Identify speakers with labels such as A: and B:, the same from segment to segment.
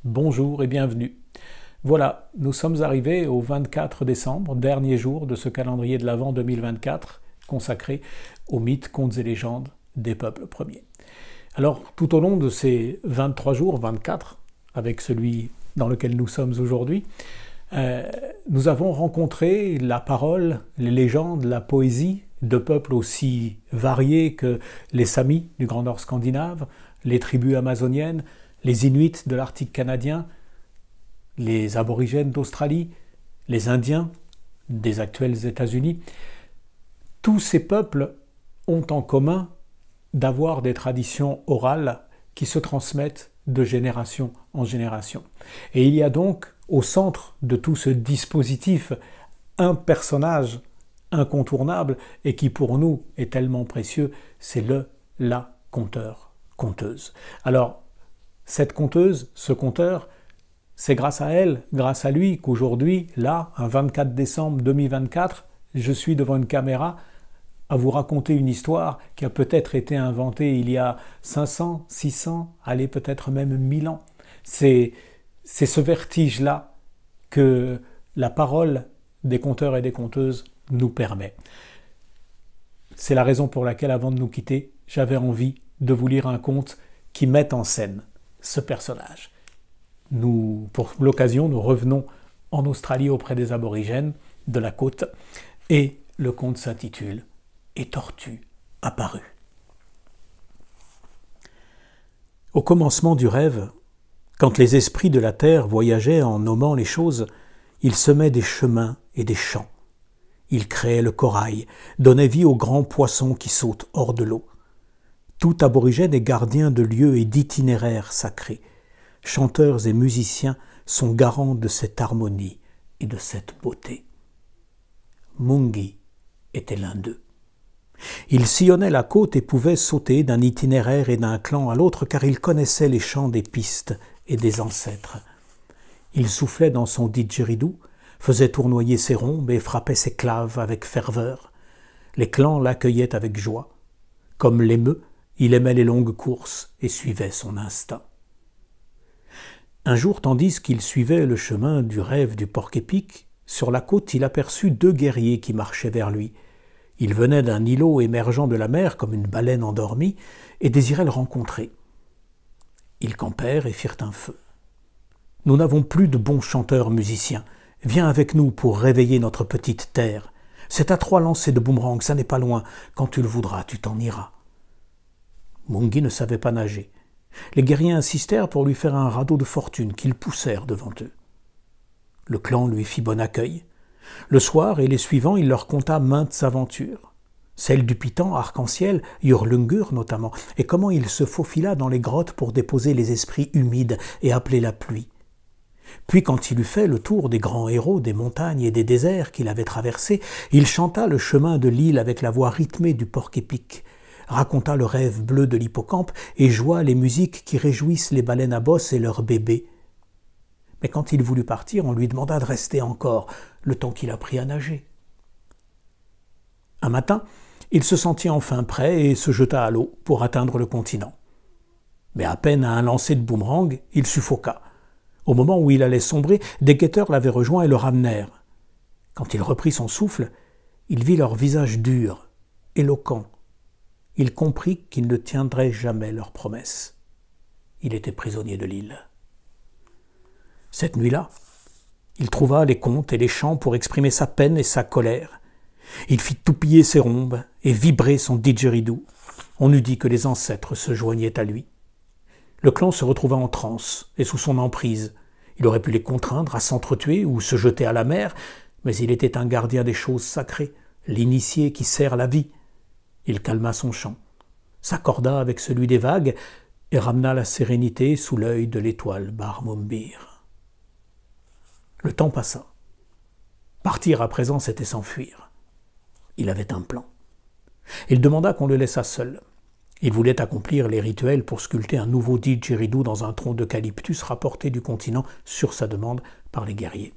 A: bonjour et bienvenue. Voilà, nous sommes arrivés au 24 décembre, dernier jour de ce calendrier de l'Avent 2024, consacré aux mythes, contes et légendes des peuples premiers. Alors, tout au long de ces 23 jours, 24, avec celui dans lequel nous sommes aujourd'hui, nous avons rencontré la parole, les légendes, la poésie de peuples aussi variés que les Samis du Grand Nord scandinave, les tribus amazoniennes, les Inuits de l'Arctique canadien, les aborigènes d'Australie, les Indiens des actuels États-Unis. Tous ces peuples ont en commun d'avoir des traditions orales qui se transmettent de génération en génération. Et il y a donc au centre de tout ce dispositif un personnage incontournable et qui pour nous est tellement précieux, c'est la conteuse. Alors, cette conteuse, ce conteur, c'est grâce à elle, grâce à lui, qu'aujourd'hui, là, un 24 décembre 2024, je suis devant une caméra à vous raconter une histoire qui a peut-être été inventée il y a 500, 600, allez, peut-être même 1000 ans. C'est ce vertige-là que la parole des conteurs et des conteuses nous permet. C'est la raison pour laquelle, avant de nous quitter, j'avais envie de vous lire un conte qui mette en scène ce personnage. Pour l'occasion, nous revenons en Australie auprès des aborigènes de la côte et le conte s'intitule « Et Tortue apparut ». Au commencement du rêve, quand les esprits de la terre voyageaient en nommant les choses, ils semaient des chemins et des champs. Ils créaient le corail, donnaient vie aux grands poissons qui sautent hors de l'eau. Tout aborigène est gardien de lieux et d'itinéraires sacrés. Chanteurs et musiciens sont garants de cette harmonie et de cette beauté. Mungi était l'un d'eux. Il sillonnait la côte et pouvait sauter d'un itinéraire et d'un clan à l'autre car il connaissait les chants des pistes et des ancêtres. Il soufflait dans son didgeridoo, faisait tournoyer ses rhombes et frappait ses claves avec ferveur. Les clans l'accueillaient avec joie. Comme l'émeu, il aimait les longues courses et suivait son instinct. Un jour, tandis qu'il suivait le chemin du rêve du porc-épic, sur la côte il aperçut deux guerriers qui marchaient vers lui. Ils venaient d'un îlot émergeant de la mer comme une baleine endormie et désiraient le rencontrer. Ils campèrent et firent un feu. « Nous n'avons plus de bons chanteurs musiciens. Viens avec nous pour réveiller notre petite terre. C'est à 3 lancers de boomerang, ça n'est pas loin. Quand tu le voudras, tu t'en iras. » Mungi ne savait pas nager. Les guerriers insistèrent pour lui faire un radeau de fortune qu'ils poussèrent devant eux. Le clan lui fit bon accueil. Le soir et les suivants, il leur conta maintes aventures. Celle du Pitan arc-en-ciel, Jurlungur notamment, et comment il se faufila dans les grottes pour déposer les esprits humides et appeler la pluie. Puis quand il eut fait le tour des grands héros, des montagnes et des déserts qu'il avait traversés, il chanta le chemin de l'île avec la voix rythmée du porc-épic, raconta le rêve bleu de l'hippocampe et joua les musiques qui réjouissent les baleines à bosse et leurs bébés. Mais quand il voulut partir, on lui demanda de rester encore, le temps qu'il apprit à nager. Un matin, il se sentit enfin prêt et se jeta à l'eau pour atteindre le continent. Mais à peine à un lancer de boomerang, il suffoqua. Au moment où il allait sombrer, des guetteurs l'avaient rejoint et le ramenèrent. Quand il reprit son souffle, il vit leur visage dur, éloquent. Il comprit qu'ils ne tiendraient jamais leurs promesses. Il était prisonnier de l'île. Cette nuit-là, il trouva les contes et les chants pour exprimer sa peine et sa colère. Il fit toupiller ses rhombes et vibrer son didgeridoo. On eût dit que les ancêtres se joignaient à lui. Le clan se retrouva en transe et sous son emprise. Il aurait pu les contraindre à s'entretuer ou se jeter à la mer, mais il était un gardien des choses sacrées, l'initié qui sert la vie. Il calma son chant, s'accorda avec celui des vagues et ramena la sérénité sous l'œil de l'étoile Bar-Mumbir. Le temps passa. Partir à présent, c'était s'enfuir. Il avait un plan. Il demanda qu'on le laissât seul. Il voulait accomplir les rituels pour sculpter un nouveau didgeridoo dans un tronc d'eucalyptus rapporté du continent sur sa demande par les guerriers.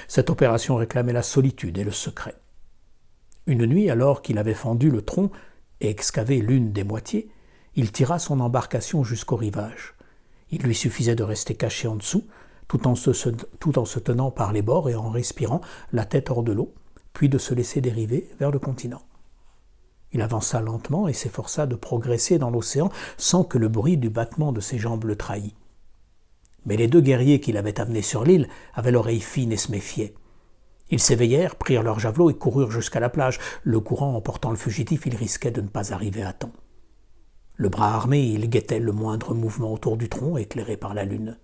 A: Cette opération réclamait la solitude et le secret. Une nuit, alors qu'il avait fendu le tronc et excavé l'une des moitiés, il tira son embarcation jusqu'au rivage. Il lui suffisait de rester caché en dessous, tout en se tenant par les bords et en respirant la tête hors de l'eau, puis de se laisser dériver vers le continent. Il avança lentement et s'efforça de progresser dans l'océan sans que le bruit du battement de ses jambes le trahît. Mais les deux guerriers qui l'avaient amené sur l'île avaient l'oreille fine et se méfiaient. Ils s'éveillèrent, prirent leurs javelots et coururent jusqu'à la plage. Le courant emportant le fugitif, il risquait de ne pas arriver à temps. Le bras armé, il guettait le moindre mouvement autour du tronc, éclairé par la lune.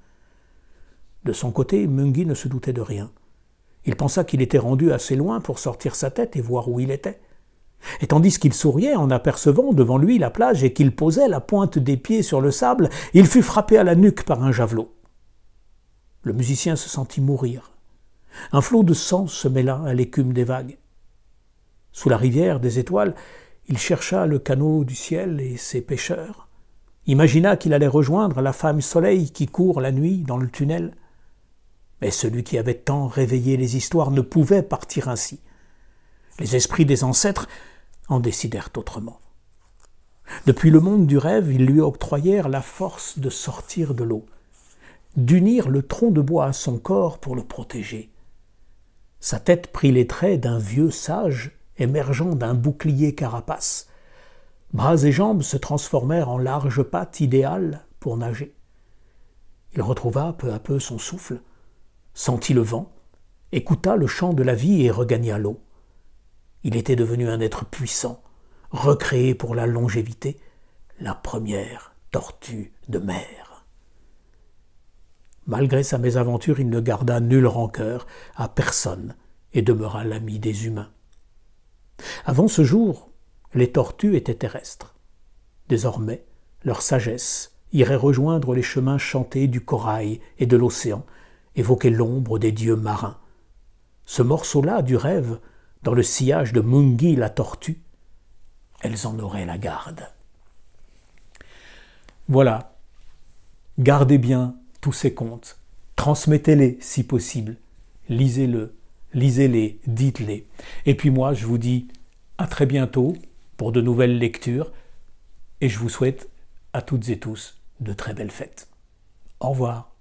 A: De son côté, Mungi ne se doutait de rien. Il pensa qu'il était rendu assez loin pour sortir sa tête et voir où il était. Et tandis qu'il souriait en apercevant devant lui la plage et qu'il posait la pointe des pieds sur le sable, il fut frappé à la nuque par un javelot. Le musicien se sentit mourir. Un flot de sang se mêla à l'écume des vagues. Sous la rivière des étoiles, il chercha le canot du ciel et ses pêcheurs, imagina qu'il allait rejoindre la femme soleil qui court la nuit dans le tunnel. Mais celui qui avait tant réveillé les histoires ne pouvait partir ainsi. Les esprits des ancêtres en décidèrent autrement. Depuis le monde du rêve, ils lui octroyèrent la force de sortir de l'eau, d'unir le tronc de bois à son corps pour le protéger. Sa tête prit les traits d'un vieux sage émergeant d'un bouclier carapace. Bras et jambes se transformèrent en larges pattes idéales pour nager. Il retrouva peu à peu son souffle, sentit le vent, écouta le chant de la vie et regagna l'eau. Il était devenu un être puissant, recréé pour la longévité, la première tortue de mer. Malgré sa mésaventure, il ne garda nulle rancœur à personne et demeura l'ami des humains. Avant ce jour, les tortues étaient terrestres. Désormais, leur sagesse irait rejoindre les chemins chantés du corail et de l'océan, évoquer l'ombre des dieux marins. Ce morceau-là du rêve, dans le sillage de Mungi la tortue, elles en auraient la garde. Voilà, gardez bien tous ces contes, transmettez-les si possible, lisez-les, dites-les. Et puis moi, je vous dis à très bientôt pour de nouvelles lectures et je vous souhaite à toutes et tous de très belles fêtes. Au revoir.